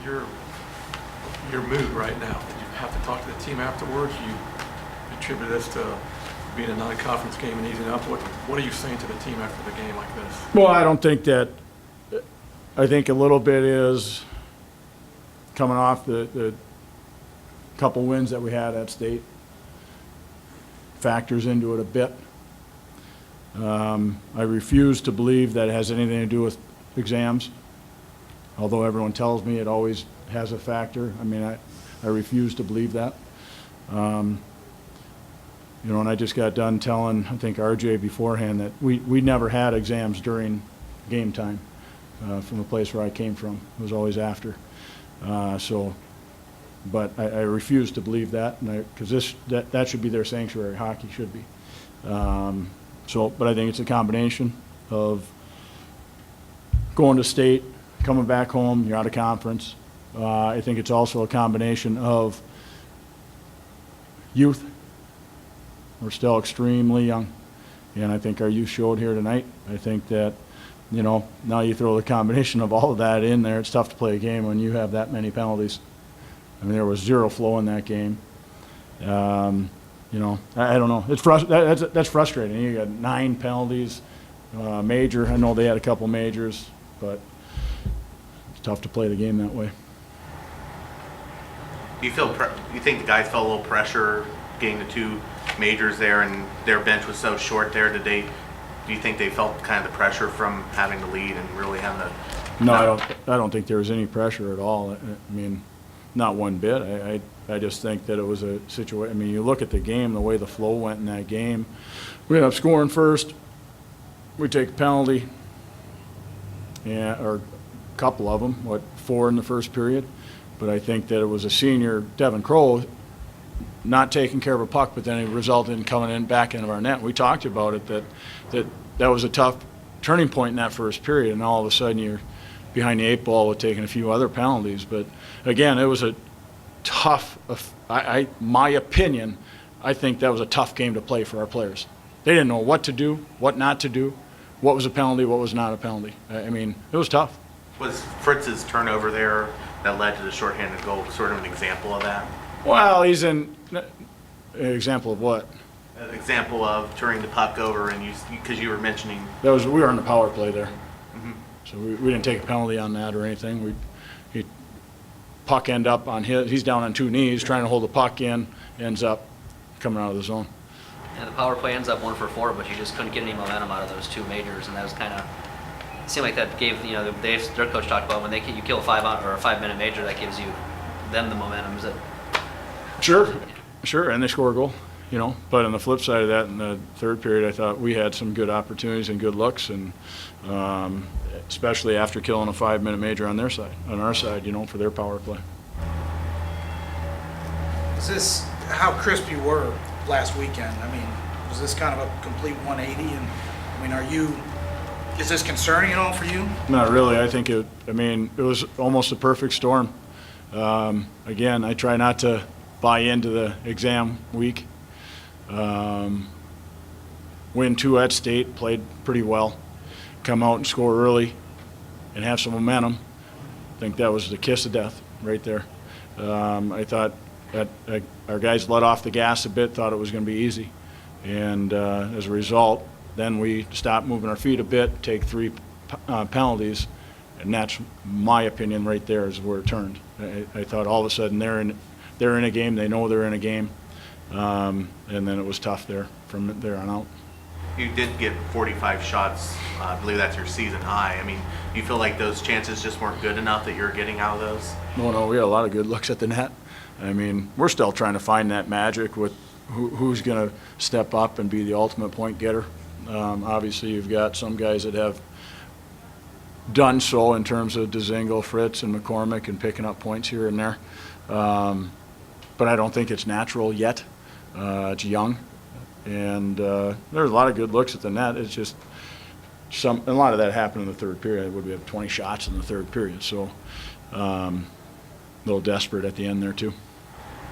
your mood right now? Did you have to talk to the team afterwards? You attribute this to being a non-conference game and easing up. What are you saying to the team after the game like this? Well, I don't think that. I think a little bit is coming off the couple wins that we had at state factors into it a bit. I refuse to believe that it has anything to do with exams, although everyone tells me it always has a factor. I mean, I refuse to believe that. You know, and I just got done telling, I think, RJ beforehand that we never had exams during game time from the place where I came from. It was always after. But I refuse to believe that, because that should be their sanctuary. Hockey should be. But I think it's a combination of going to state, coming back home, you're out of conference. I think it's also a combination of youth. We're still extremely young, and I think our youth showed here tonight. I think that, you know, now you throw the combination of all of that in there, it's tough to play a game when you have that many penalties. I mean, there was zero flow in that game. You know, I don't know. That's frustrating. You got 9 penalties, major. I know they had a couple majors, but it's tough to play the game that way. Do you think the guys felt a little pressure getting the 2 majors there, and their bench was so short there today? Do you think they felt kind of the pressure from having to lead and really having to? No, I don't think there was any pressure at all. I mean, not one bit. I just think that it was a situation. I mean, you look at the game, the way the flow went in that game. We ended up scoring first. We take a penalty, or a couple of them, 4 in the first period. But I think that it was a senior, Devin Crow, not taking care of a puck, but then it resulted in coming in back into our net. We talked about it, that was a tough turning point in that first period, and all of a sudden you're behind the 8 ball with taking a few other penalties. But again, it was a tough, my opinion, I think that was a tough game to play for our players. They didn't know what to do, what not to do, what was a penalty, what was not a penalty. I mean, it was tough. Was Fritz's turnover there that led to the shorthanded goal sort of an example of that? Well, he's an example of what? An example of turning the puck over, and because you were mentioning we were on the power play there. Mm-hmm. So we didn't take a penalty on that or anything. Puck end up on he's down on 2 knees trying to hold the puck in, ends up coming out of the zone. And the power play ends up 1 for 4, but you just couldn't get any momentum out of those 2 majors, and that was kind of, it seemed like that gave, you know, their coach talked about when you kill a 5-minute major, that gives them the momentum. Is it? Sure, and they score a goal, you know. But on the flip side of that, in the third period, I thought we had some good opportunities and good looks, and especially after killing a 5-minute major on our side, you know, for their power play. Is this how crisp you were last weekend? I mean, was this kind of a complete 180? And I mean, is this concerning at all for you? Not really. I think it was almost a perfect storm. Again, I try not to buy into the exam week. Win 2 at state, played pretty well. Come out and score early and have some momentum. I think that was the kiss of death right there. I thought that our guys let off the gas a bit, thought it was going to be easy. And as a result, then we stopped moving our feet a bit, take 3 penalties, and that's my opinion right there is where it turned. I thought all of a sudden they're in a game, they know they're in a game, and then it was tough there from there on out. You did get 45 shots. I believe that's your season high. I mean, do you feel like those chances just weren't good enough that you're getting out of those? No, we had a lot of good looks at the net. I mean, we're still trying to find that magic with who's going to step up and be the ultimate point getter. Obviously, you've got some guys that have done so in terms of Dzingel, Fritz, and McCormick and picking up points here and there. But I don't think it's natural yet. It's young. And there's a lot of good looks at the net. It's just a lot of that happened in the third period. We have 20 shots in the third period. So a little desperate at the end there, too.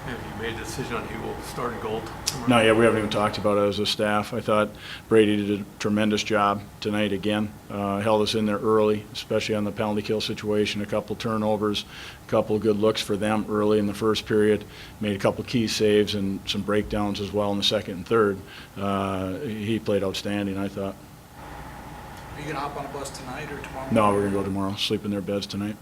Have you made a decision on who will start in goal tomorrow? No, yeah, we haven't even talked about it as a staff. I thought Brady did a tremendous job tonight again. Held us in there early, especially on the penalty kill situation. A couple turnovers, a couple good looks for them early in the first period. Made a couple key saves and some breakdowns as well in the second and third. He played outstanding, I thought. Are you gonna hop on a bus tonight or tomorrow? No, we're going to go tomorrow, sleep in their beds tonight.